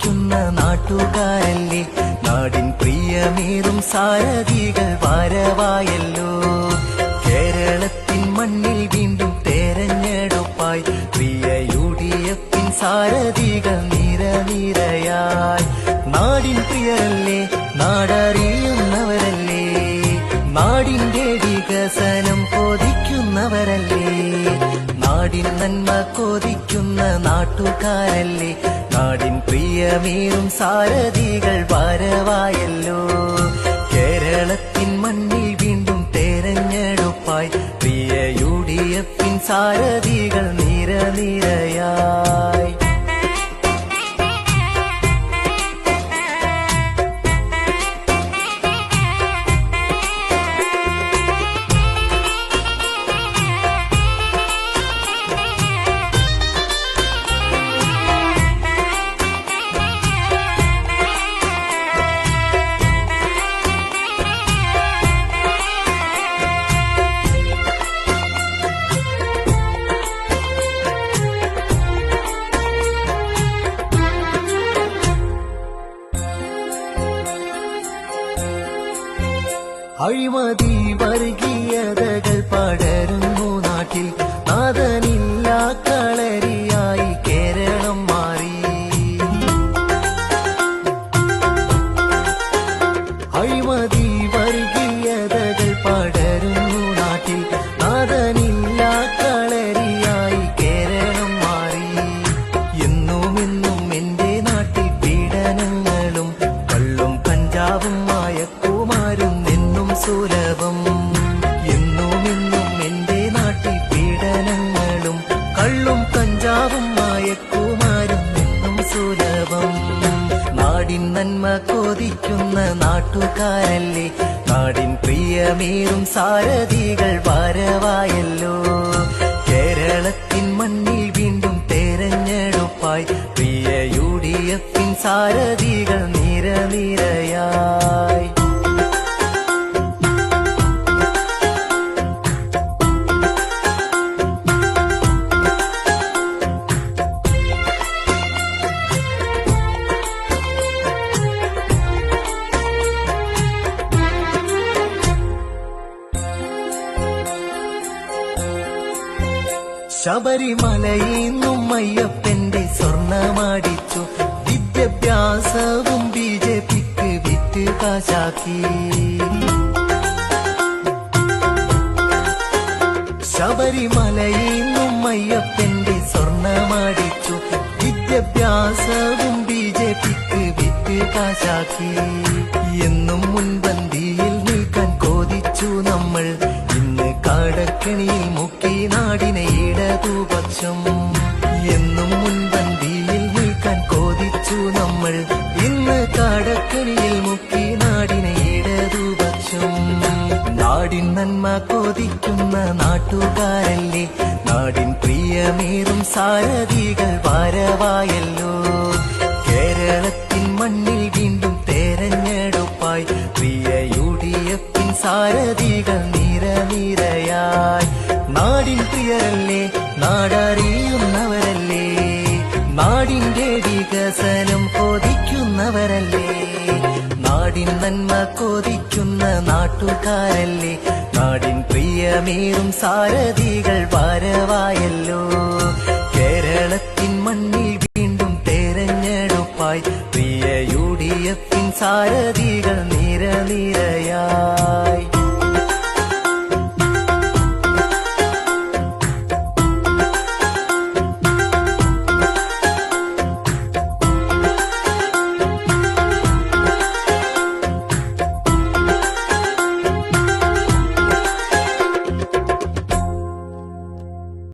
കൊതിക്കുന്ന നാട്ടുകാരല്ലേ, നാടിൻ പ്രിയമേറും സാരഥികൾ വരവായല്ലോ. കേരളത്തിൻ മണ്ണിൽ വീണ്ടും തെരഞ്ഞെടുപ്പായി പ്രിയ UDF സാരഥികൾ നിരനിരയായി. നാടിൻ പ്രിയരല്ലേ, നാടറിയുന്നവരല്ലേ, നാടിന്റെ വികസനം കൊതിക്കുന്നവരല്ലേ, നാടിൻ നന്മ കൊതിക്കുന്ന നാട്ടുകാരല്ലേ, നാടിൻ പ്രിയമേറും സാരഥികൾ വരവായല്ലോ. കേരളത്തിൻ മണ്ണിൽ വീണ്ടും തെരഞ്ഞെടുപ്പായി പ്രിയ UDF സാരഥികൾ നിരനിരയായി. അഴിമതി വർഗീയതകൾ പടരുന്നു നാട്ടിൽ, നാഥനില്ല കളരിയായി കേരളം മാറി. അഴിമതി വർഗീയതകൾ പടരുന്നു നാട്ടിൽ, നാഥനില്ല കളരിയായി കേരളം മാറി. എന്നുമെന്നും എന്റെ നാട്ടിൽ പീഡനങ്ങളും കള്ളും കഞ്ചാവും മയക്കുമാരും സുലഭം. എന്നുമെന്നും എന്റെ നാട്ടിൽ പീഡനങ്ങളും കള്ളും കഞ്ചാവും മയക്കുമാരും എന്നും സുലഭം. നാടിൻ നന്മ കൊതിക്കുന്ന നാട്ടുകാരല്ലേ, നാടിൻ പ്രിയമേറും സാരഥികൾ വരവായല്ലോ. കേരളത്തിൻ മണ്ണിൽ വീണ്ടും തെരഞ്ഞെടുപ്പായി പ്രിയ UDF സാരഥികൾ നിരനിരയായി. ശബരിമലയിന്നും അയ്യപ്പന്റെ സ്വർണമടിച്ചു, വിദ്യാഭ്യാസവും BJPക്ക് വിറ്റ് കാശാക്കി. ശബരിമലയിന്നും അയ്യപ്പന്റെ സ്വർണമടിച്ചു, വിദ്യാഭ്യാസവും BJPക്ക് വിറ്റ് കാശാക്കി. എന്നും മുൻപന്തിയിൽ നിൽക്കാൻ കൊതിച്ചു നമ്മൾ, ഇന്ന് കടക്കണിയിൽ മുക്കി നാടിനെ ഇടതുപക്ഷം. എന്നും മുൻപന്തിയിൽ നിൽക്കാൻ കൊതിച്ചു നമ്മൾ, ഇന്ന് കടക്കണിയിൽ മുക്കി നാടിനെ ഇടതുപക്ഷം. നാടിൻ നന്മ കൊതിക്കുന്ന നാട്ടുകാരല്ലേ, നാടിൻ പ്രിയമേറും സാരഥികൾ വരവായല്ലോ. കേരളത്തിൻ മണ്ണിൽ വീണ്ടും തെരഞ്ഞെടുപ്പായി പ്രിയ UDF സാരഥികൾ നിരനിരയായി. നാടിൻ പ്രിയരല്ലേ, നാടറിയുന്നവരല്ലേ, നാടിന്റെ വികസനം കൊതിക്കുന്നവരല്ലേ, നാടിൻ നന്മ കൊതിക്കുന്ന നാട്ടുകാരല്ലേ, നാടിൻ പ്രിയമേറും സാരഥികൾ വരവായല്ലോ. കേരളത്തിൻ മണ്ണിൽ വീണ്ടും തെരഞ്ഞെടുപ്പായി പ്രിയ UDF സാരഥികൾ നിരനിരയായി.